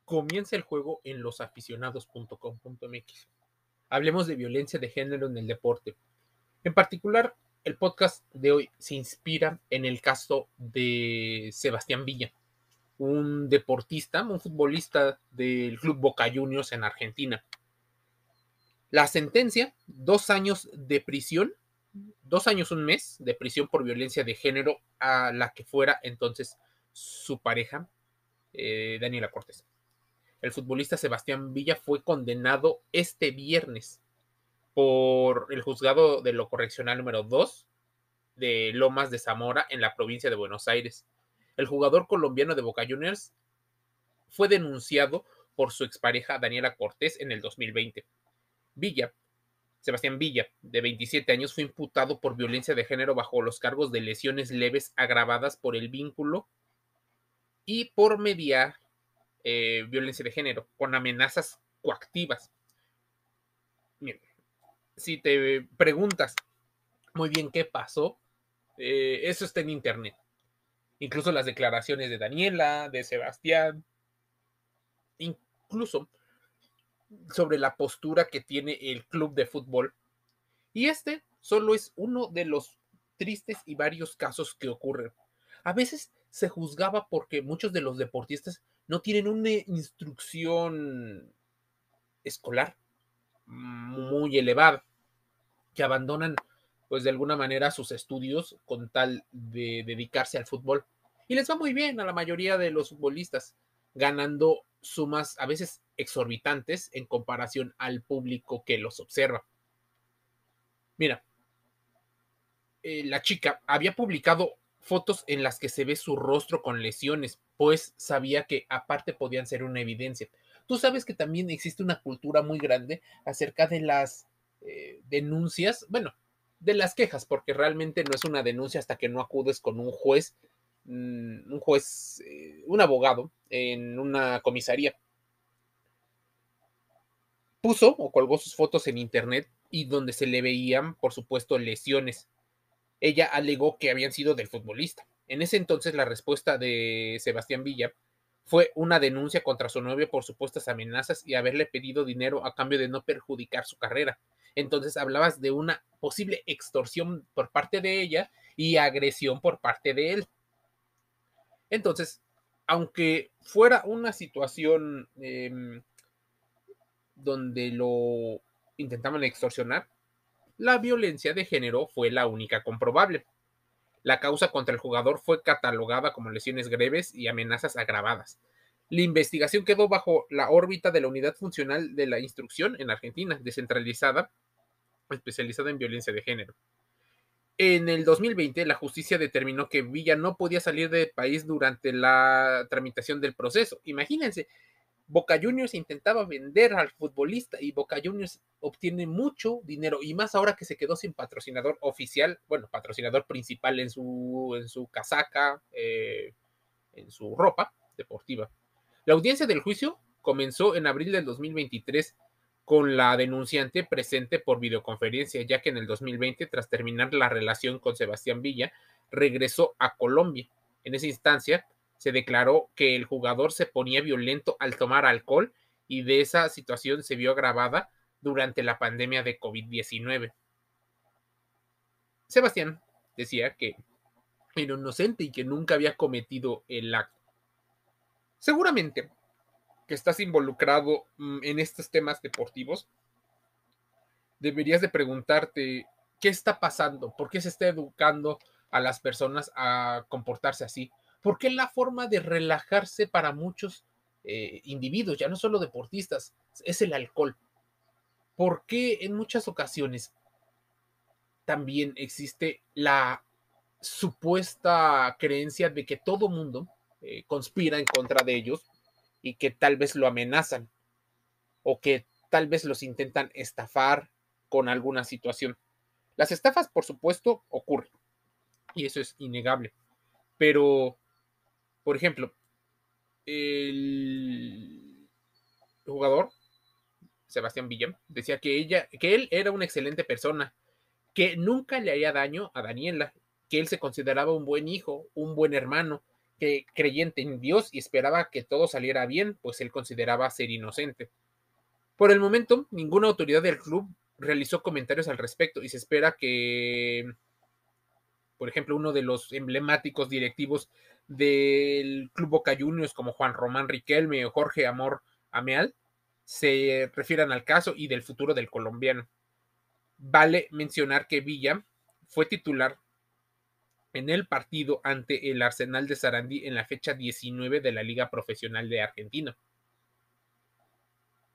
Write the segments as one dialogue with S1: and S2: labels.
S1: Comienza el juego en losaficionados.com.mx. Hablemos de violencia de género en el deporte. En particular, el podcast de hoy se inspira en el caso de Sebastián Villa, un deportista, un futbolista del club Boca Juniors en Argentina. La sentencia, 2 años de prisión, 2 años, un mes de prisión por violencia de género a la que fuera entonces su pareja, Daniela Cortés. El futbolista Sebastián Villa fue condenado este viernes por el juzgado de lo correccional número 2 de Lomas de Zamora en la provincia de Buenos Aires. El jugador colombiano de Boca Juniors fue denunciado por su expareja Daniela Cortés en el 2020. Villa, Sebastián Villa, de 27 años, fue imputado por violencia de género bajo los cargos de lesiones leves agravadas por el vínculo y por mediar violencia de género con amenazas coactivas. Bien, si te preguntas muy bien qué pasó, eso está en internet. Incluso las declaraciones de Daniela, de Sebastián, incluso sobre la postura que tiene el club de fútbol. Y este solo es uno de los tristes y varios casos que ocurren. A veces se juzgaba porque muchos de los deportistas no tienen una instrucción escolar muy elevada, que abandonan pues de alguna manera sus estudios con tal de dedicarse al fútbol. Y les va muy bien a la mayoría de los futbolistas, ganando sumas a veces exorbitantes en comparación al público que los observa. Mira, la chica había publicado fotos en las que se ve su rostro con lesiones, pues sabía que aparte podían ser una evidencia. Tú sabes que también existe una cultura muy grande acerca de las denuncias, bueno, de las quejas, porque realmente no es una denuncia hasta que no acudes con un abogado en una comisaría. Puso o colgó sus fotos en internet y donde se le veían, por supuesto, lesiones. Ella alegó que habían sido del futbolista. En ese entonces la respuesta de Sebastián Villa fue una denuncia contra su novio por supuestas amenazas y haberle pedido dinero a cambio de no perjudicar su carrera. Entonces hablabas de una posible extorsión por parte de ella y agresión por parte de él. Entonces, aunque fuera una situación donde lo intentaban extorsionar, la violencia de género fue la única comprobable. La causa contra el jugador fue catalogada como lesiones graves y amenazas agravadas. La investigación quedó bajo la órbita de la Unidad Funcional de la Instrucción en Argentina, descentralizada, especializada en violencia de género. En el 2020, la justicia determinó que Villa no podía salir del país durante la tramitación del proceso. Imagínense, Boca Juniors intentaba vender al futbolista y Boca Juniors obtiene mucho dinero y más ahora que se quedó sin patrocinador oficial, bueno, patrocinador principal en su casaca, en su ropa deportiva. La audiencia del juicio comenzó en abril del 2023 con la denunciante presente por videoconferencia, ya que en el 2020, tras terminar la relación con Sebastián Villa, regresó a Colombia. En esa instancia, se declaró que el jugador se ponía violento al tomar alcohol y de esa situación se vio agravada durante la pandemia de COVID-19. Sebastián decía que era inocente y que nunca había cometido el acto. Seguramente que estás involucrado en estos temas deportivos, deberías de preguntarte qué está pasando, por qué se está educando a las personas a comportarse así, por qué la forma de relajarse para muchos individuos, ya no solo deportistas, es el alcohol. ¿Por qué en muchas ocasiones también existe la supuesta creencia de que todo mundo conspira en contra de ellos y que tal vez lo amenazan o que tal vez los intentan estafar con alguna situación? Las estafas, por supuesto, ocurren y eso es innegable. Pero, por ejemplo, el jugador Sebastián Villa decía que él era una excelente persona, que nunca le haría daño a Daniela, que él se consideraba un buen hijo, un buen hermano, que creyente en Dios y esperaba que todo saliera bien, pues él consideraba ser inocente. Por el momento, ninguna autoridad del club realizó comentarios al respecto y se espera que, por ejemplo, uno de los emblemáticos directivos del Club Boca Juniors, como Juan Román Riquelme o Jorge Amor Ameal, se refieran al caso y del futuro del colombiano. Vale mencionar que Villa fue titular en el partido ante el Arsenal de Sarandí en la fecha 19 de la Liga Profesional de Argentina.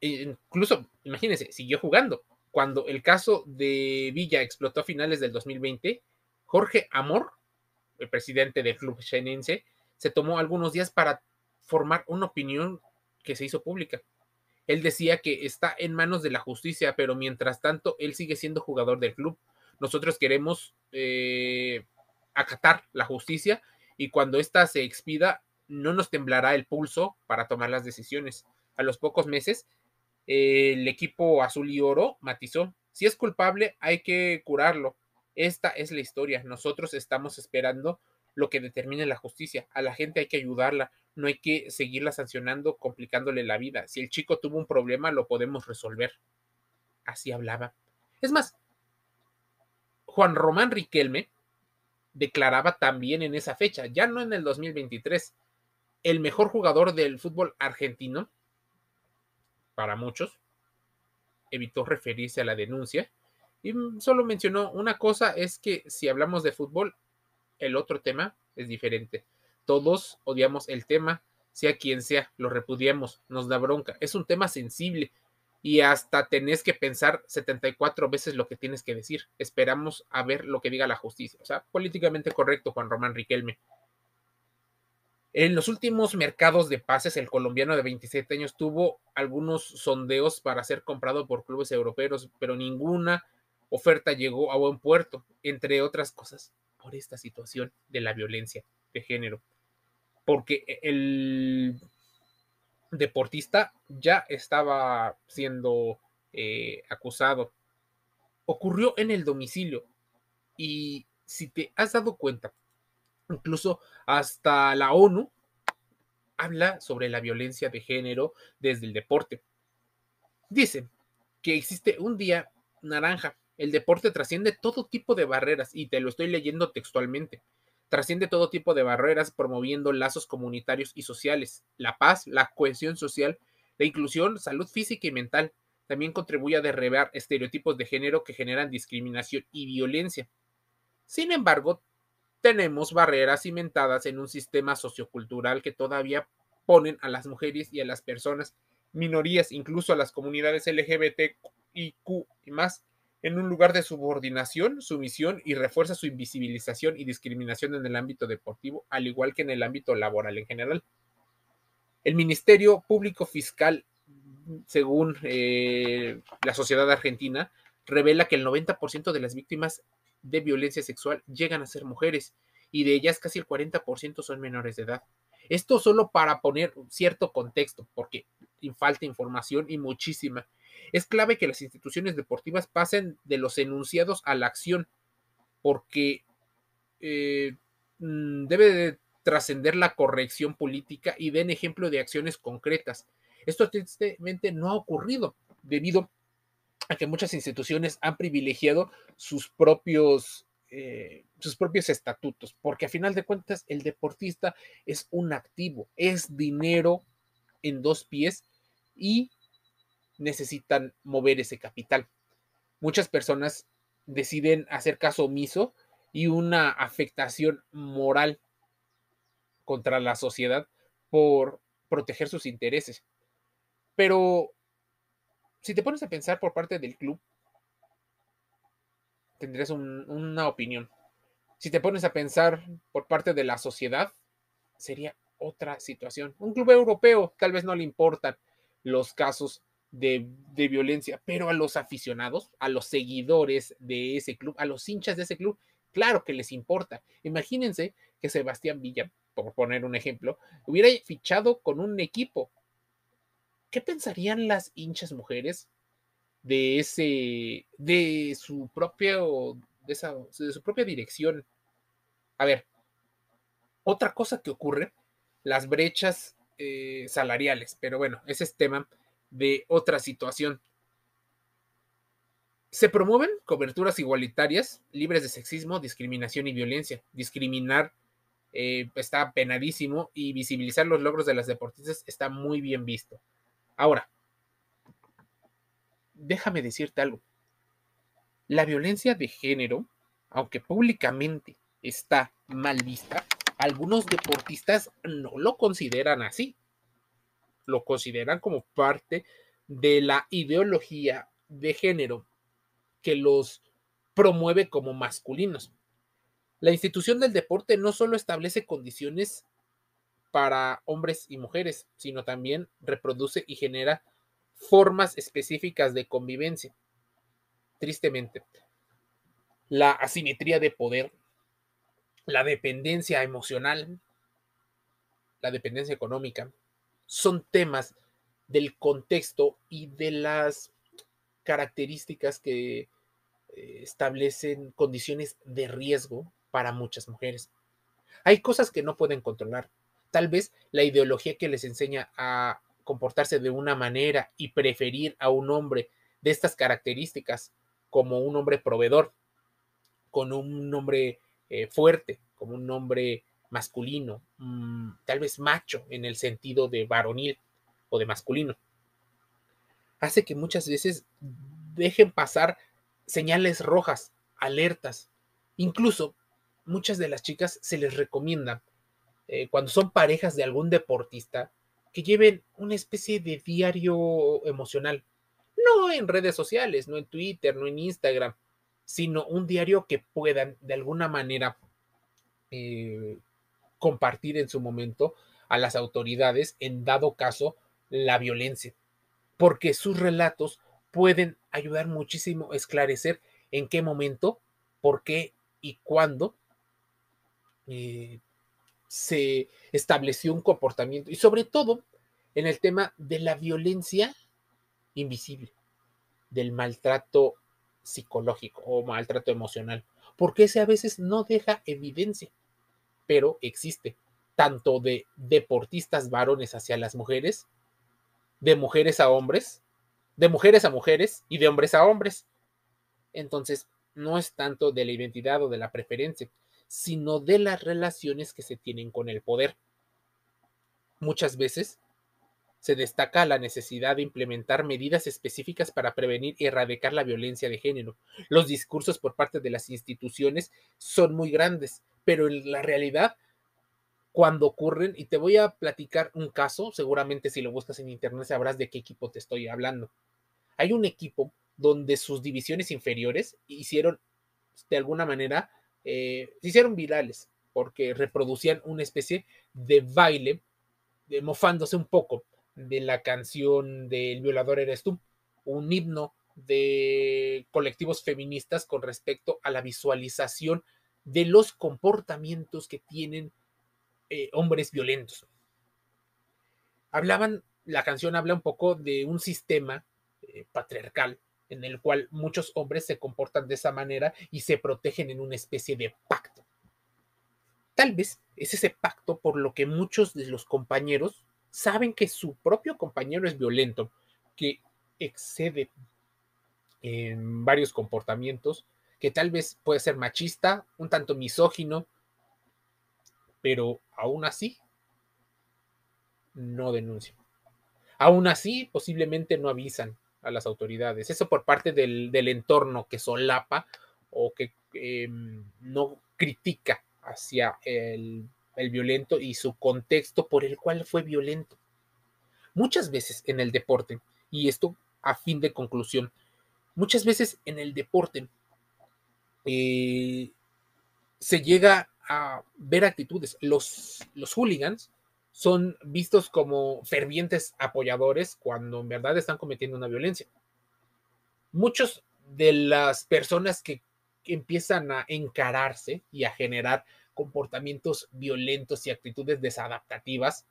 S1: Incluso, imagínense, siguió jugando. Cuando el caso de Villa explotó a finales del 2020, Jorge Amor, el presidente del club xenense, se tomó algunos días para formar una opinión que se hizo pública. Él decía que está en manos de la justicia, pero mientras tanto él sigue siendo jugador del club. Nosotros queremos acatar la justicia y cuando ésta se expida no nos temblará el pulso para tomar las decisiones. A los pocos meses, el equipo azul y oro matizó, si es culpable hay que curarlo. Esta es la historia. Nosotros estamos esperando lo que determine la justicia. A la gente hay que ayudarla, no hay que seguirla sancionando, complicándole la vida. Si el chico tuvo un problema, lo podemos resolver. Así hablaba. Es más, Juan Román Riquelme declaraba también en esa fecha, ya no en el 2023, el mejor jugador del fútbol argentino, para muchos, evitó referirse a la denuncia y solo mencionó una cosa, es que si hablamos de fútbol, el otro tema es diferente. Todos odiamos el tema, sea quien sea, lo repudiamos, nos da bronca. Es un tema sensible y hasta tenés que pensar 74 veces lo que tienes que decir. Esperamos a ver lo que diga la justicia. O sea, políticamente correcto, Juan Román Riquelme. En los últimos mercados de pases, el colombiano de 27 años tuvo algunos sondeos para ser comprado por clubes europeos, pero ninguna oferta llegó a buen puerto, entre otras cosas, por esta situación de la violencia de género. Porque el deportista ya estaba siendo acusado. Ocurrió en el domicilio y si te has dado cuenta, incluso hasta la ONU habla sobre la violencia de género desde el deporte. Dicen que existe un día naranja. El deporte trasciende todo tipo de barreras y te lo estoy leyendo textualmente. Trasciende todo tipo de barreras promoviendo lazos comunitarios y sociales, la paz, la cohesión social, la inclusión, salud física y mental. También contribuye a derribar estereotipos de género que generan discriminación y violencia. Sin embargo, tenemos barreras cimentadas en un sistema sociocultural que todavía ponen a las mujeres y a las personas, minorías, incluso a las comunidades LGBTIQ y más, en un lugar de subordinación, sumisión y refuerza su invisibilización y discriminación en el ámbito deportivo, al igual que en el ámbito laboral en general. El Ministerio Público Fiscal, según la sociedad argentina, revela que el 90% de las víctimas de violencia sexual llegan a ser mujeres y de ellas casi el 40% son menores de edad. Esto solo para poner cierto contexto, porque falta información y muchísima. Es clave que las instituciones deportivas pasen de los enunciados a la acción, porque debe de trascender la corrección política y den ejemplo de acciones concretas. Esto tristemente no ha ocurrido debido a que muchas instituciones han privilegiado sus propios estatutos, porque a final de cuentas el deportista es un activo, es dinero en dos pies y necesitan mover ese capital. Muchas personas deciden hacer caso omiso y una afectación moral contra la sociedad por proteger sus intereses. Pero si te pones a pensar por parte del club, tendrías una opinión. Si te pones a pensar por parte de la sociedad, sería otra situación. Un club europeo tal vez no le importan los casos de violencia, pero a los aficionados, a los seguidores de ese club, a los hinchas de ese club, claro que les importa. Imagínense que Sebastián Villa, por poner un ejemplo, hubiera fichado con un equipo. ¿Qué pensarían las hinchas mujeres de ese, de su propia dirección? A ver, Otra cosa que ocurre, las brechas salariales, pero bueno, ese es tema de otra situación. Se promueven coberturas igualitarias, libres de sexismo, discriminación y violencia. Discriminar está penadísimo y visibilizar los logros de las deportistas está muy bien visto. Ahora, déjame decirte algo. La violencia de género, aunque públicamente está mal vista, algunos deportistas no lo consideran así. Lo consideran como parte de la ideología de género que los promueve como masculinos. La institución del deporte no solo establece condiciones para hombres y mujeres, sino también reproduce y genera formas específicas de convivencia. Tristemente, la asimetría de poder, la dependencia emocional, la dependencia económica, son temas del contexto y de las características que establecen condiciones de riesgo para muchas mujeres. Hay cosas que no pueden controlar. Tal vez la ideología que les enseña a comportarse de una manera y preferir a un hombre de estas características como un hombre proveedor, con un hombre fuerte, como un hombre masculino, tal vez macho en el sentido de varonil o de masculino, hace que muchas veces dejen pasar señales rojas, alertas. Incluso muchas de las chicas se les recomienda, cuando son parejas de algún deportista, que lleven una especie de diario emocional. No en redes sociales, no en Twitter, no en Instagram, sino un diario que puedan de alguna manera eh, compartir en su momento a las autoridades en dado caso la violencia, porque sus relatos pueden ayudar muchísimo a esclarecer en qué momento, por qué y cuándo eh, se estableció un comportamiento y sobre todo en el tema de la violencia invisible, del maltrato psicológico o maltrato emocional, porque ese a veces no deja evidencia, pero existe, tanto de deportistas varones hacia las mujeres, de mujeres a hombres, de mujeres a mujeres y de hombres a hombres. Entonces, no es tanto de la identidad o de la preferencia, sino de las relaciones que se tienen con el poder. Muchas veces se destaca la necesidad de implementar medidas específicas para prevenir y erradicar la violencia de género. Los discursos por parte de las instituciones son muy grandes, pero en la realidad, cuando ocurren, y te voy a platicar un caso, seguramente si lo buscas en internet sabrás de qué equipo te estoy hablando. Hay un equipo donde sus divisiones inferiores hicieron, de alguna manera, se hicieron virales, porque reproducían una especie de baile, mofándose un poco de la canción del violador eres tú, un himno de colectivos feministas con respecto a la visualización de los comportamientos que tienen hombres violentos. La canción habla un poco de un sistema patriarcal en el cual muchos hombres se comportan de esa manera y se protegen en una especie de pacto. Tal vez es ese pacto por lo que muchos de los compañeros saben que su propio compañero es violento, que excede en varios comportamientos, que tal vez puede ser machista, un tanto misógino, pero aún así no denuncian. Aún así, posiblemente no avisan a las autoridades. Eso por parte del entorno que solapa o que no critica hacia el violento y su contexto por el cual fue violento. Muchas veces en el deporte, y esto a fin de conclusión, muchas veces en el deporte eh, se llega a ver actitudes. Los hooligans son vistos como fervientes apoyadores cuando en verdad están cometiendo una violencia. Muchos de las personas que empiezan a encararse y a generar comportamientos violentos y actitudes desadaptativas,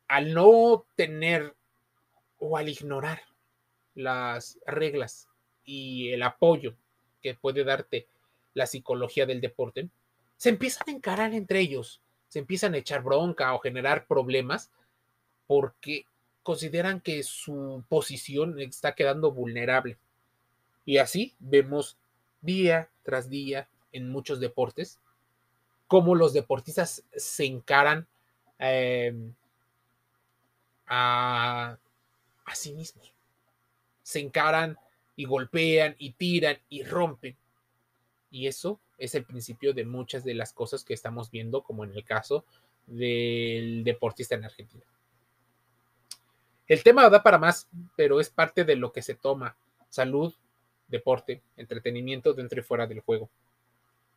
S1: al no tener o al ignorar las reglas y el apoyo que puede darte la psicología del deporte, se empiezan a encarar entre ellos, se empiezan a echar bronca o generar problemas porque consideran que su posición está quedando vulnerable. Y así vemos día tras día en muchos deportes cómo los deportistas se encaran eh, a, a sí mismos. Se encaran y golpean y tiran y rompen. Y eso es el principio de muchas de las cosas que estamos viendo, como en el caso del deportista en Argentina. El tema da para más, pero es parte de lo que se toma: salud, deporte, entretenimiento dentro y fuera del juego.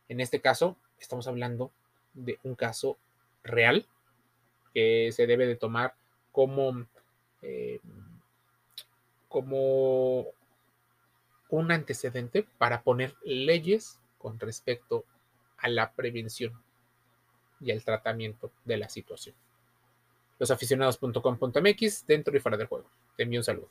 S1: En este caso, estamos hablando de un caso real que se debe de tomar como, eh, como un antecedente para poner leyes con respecto a la prevención y al tratamiento de la situación. Losaficionados.com.mx, dentro y fuera del juego. Te envío un saludo.